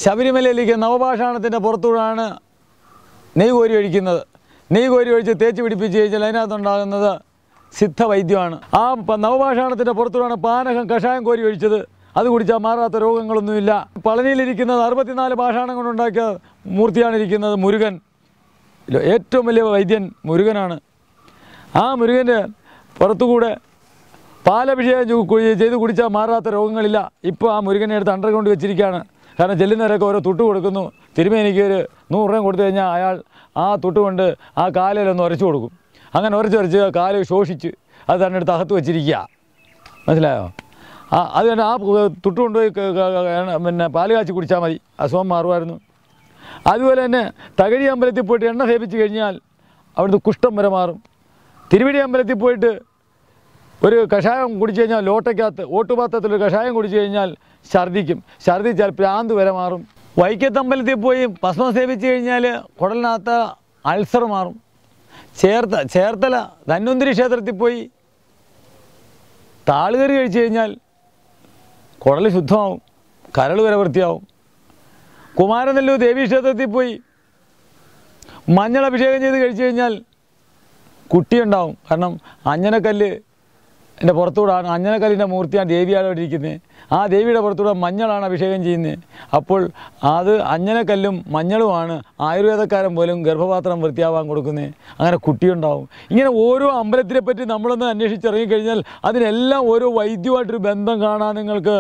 ശബരിമലയിലേക്ക് നവപാഷാണത്തിൻ്റെ പുറത്തൂടാണ് നെയ്യ് കോരി ഒഴിക്കുന്നത്. നെയ്യ് കോരി ഒഴിച്ച് തേച്ച് പിടിപ്പിച്ച് കഴിഞ്ഞാൽ അതിനകത്തുണ്ടാകുന്നത് സിദ്ധവൈദ്യമാണ്. ആ നവപാഷാണത്തിൻ്റെ പുറത്തൂടാണ് പാനകം കഷായം കോരി ഒഴിച്ചത്. അത് കുടിച്ചാൽ മാറാത്ത രോഗങ്ങളൊന്നുമില്ല. പളനിയിലിരിക്കുന്നത് 64 പാഷാണം കൊണ്ടുണ്ടാക്കിയ മൂർത്തിയാണ് ഇരിക്കുന്നത്. മുരുകൻ, ഏറ്റവും വലിയ വൈദ്യൻ മുരുകനാണ്. ആ മുരുകൻ്റെ പുറത്തുകൂടെ പാലഭിഷേകം ചെയ്ത് കുടിച്ചാൽ മാറാത്ത രോഗങ്ങളില്ല. ഇപ്പോൾ ആ മുരുകനെ എടുത്ത് അണ്ടർഗ്രൗണ്ട് വെച്ചിരിക്കുകയാണ്. കാരണം ചെല്ലുന്നവരൊക്കെ ഓരോ തുട്ട് കൊടുക്കുന്നു. തിരുമേനിക്ക് ഒരു 100 രൂപ കൊടുത്തു കഴിഞ്ഞാൽ അയാൾ ആ തുട്ട് കൊണ്ട് ആ കാലിലൊന്ന് ഉരച്ചു കൊടുക്കും. അങ്ങനെ ഉരച്ച് കാല് ശോഷിച്ച് അത് തന്നെ എടുത്ത് അകത്ത് വെച്ചിരിക്കുക. മനസ്സിലായോ? അത് തന്നെ ആ തുട്ട് കൊണ്ടുപോയി പിന്നെ പാല് കാച്ചി കുടിച്ചാൽ മതി, അസുഖം മാറുമായിരുന്നു. അതുപോലെ തന്നെ തകഴി അമ്പലത്തിൽ പോയിട്ട് എണ്ണ സേവിച്ച് കഴിഞ്ഞാൽ അവിടുന്ന് കുഷ്ഠം വരെ മാറും. തിരുവടി അമ്പലത്തിൽ പോയിട്ട് ഒരു കഷായം കുടിച്ചു കഴിഞ്ഞാൽ ഓട്ടുപാത്രത്തിലൊരു കഷായം കുടിച്ചു കഴിഞ്ഞാൽ ഛർദ്ദിച്ചാൽ പ്രാന്ത് വരെ മാറും. വൈക്കത്തമ്പലത്തിൽ പോയി ഭസ്മം സേവിച്ച് കഴിഞ്ഞാൽ കുടലിനകത്ത് അൾസർ മാറും. ചേർത്തല ധന്വന്തരി ക്ഷേത്രത്തിൽ പോയി താളുകറി കഴിച്ചു കഴിഞ്ഞാൽ കുടൽ ശുദ്ധമാവും, കരൾ വരെ വൃത്തിയാവും. കുമാരനെല്ലൂർ ദേവീക്ഷേത്രത്തിൽ പോയി മഞ്ഞൾ അഭിഷേകം ചെയ്ത് കഴിച്ചു കഴിഞ്ഞാൽ കുട്ടിയുണ്ടാവും. കാരണം അഞ്ജനക്കല്ലിൻ്റെ പുറത്തൂടാണ്, അഞ്ജനക്കല്ലിൻ്റെ മൂർത്തിയാണ് ദേവിയാണ് അവിടെ ഇരിക്കുന്നത്. ആ ദേവിയുടെ പുറത്തൂടെ മഞ്ഞളാണ് അഭിഷേകം ചെയ്യുന്നത്. അപ്പോൾ അത് അഞ്ജനക്കല്ലും മഞ്ഞളുമാണ് ആയുർവേദക്കാരൻ പോലും ഗർഭപാത്രം വൃത്തിയാവാൻ കൊടുക്കുന്നത്. അങ്ങനെ കുട്ടിയുണ്ടാവും. ഇങ്ങനെ ഓരോ അമ്പലത്തിനെ പറ്റി നമ്മളൊന്ന് അന്വേഷിച്ചിറങ്ങിക്കഴിഞ്ഞാൽ അതിനെല്ലാം ഓരോ വൈദ്യമായിട്ടൊരു ബന്ധം കാണാൻ നിങ്ങൾക്ക്.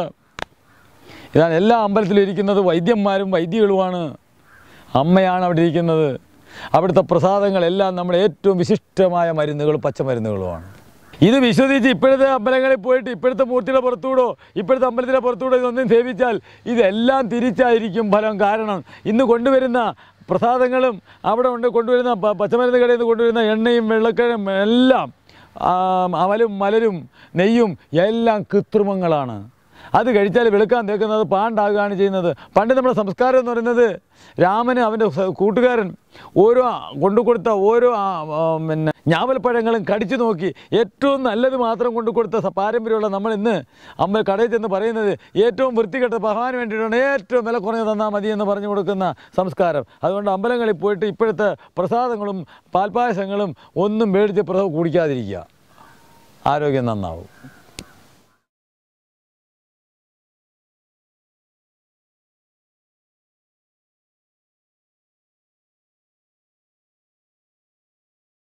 ഇതാണ് എല്ലാ അമ്പലത്തിലും ഇരിക്കുന്നത് വൈദ്യന്മാരും വൈദ്യകളുമാണ്. അമ്മയാണ് അവിടെ ഇരിക്കുന്നത്. അവിടുത്തെ പ്രസാദങ്ങളെല്ലാം നമ്മുടെ ഏറ്റവും വിശിഷ്ടമായ മരുന്നുകളും പച്ചമരുന്നുകളുമാണ്. ഇത് വിശ്വസിച്ച് ഇപ്പോഴത്തെ അമ്പലങ്ങളിൽ പോയിട്ട് ഇപ്പോഴത്തെ മൂർത്തിയുടെ പുറത്തൂടോ ഇപ്പോഴത്തെ അമ്പലത്തിൻ്റെ പുറത്തൂടോ ഇതൊന്നും സേവിച്ചാൽ ഇതെല്ലാം തിരിച്ചായിരിക്കും ഫലം. കാരണം ഇന്ന് കൊണ്ടുവരുന്ന പ്രസാദങ്ങളും അവിടെ കൊണ്ടുവരുന്ന പച്ചമരുന്ന് കടയിൽ നിന്ന് കൊണ്ടുവരുന്ന എണ്ണയും വെള്ളക്കഴും എല്ലാം അവലും മലരും നെയ്യും എല്ലാം കൃത്രിമങ്ങളാണ്. അത് കഴിച്ചാൽ വെളുക്കാൻ തേക്കുന്നത് പാണ്ടാകുകയാണ് ചെയ്യുന്നത്. പണ്ട് നമ്മുടെ സംസ്കാരം എന്ന് പറയുന്നത് രാമന് അവൻ്റെ കൂട്ടുകാരൻ കൊണ്ടുകൊടുത്ത ഓരോ ഞാവൽപ്പഴങ്ങളും കടിച്ചു നോക്കി ഏറ്റവും നല്ലത് മാത്രം കൊണ്ടുകൊടുത്ത പാരമ്പര്യമുള്ള നമ്മൾ ഇന്ന് കടയിൽ ചെന്ന് പറയുന്നത് ഏറ്റവും വൃത്തികെട്ട ഭഗവാന് വേണ്ടിയിട്ടാണ് ഏറ്റവും വില കുറഞ്ഞ് തന്നാൽ മതി എന്ന് പറഞ്ഞു കൊടുക്കുന്ന സംസ്കാരം. അതുകൊണ്ട് അമ്പലങ്ങളിൽ പോയിട്ട് ഇപ്പോഴത്തെ പ്രസാദങ്ങളും പാൽപ്പായസങ്ങളും ഒന്നും മേടിച്ച് കുടിക്കാതിരിക്കുക, ആരോഗ്യം നന്നാവും.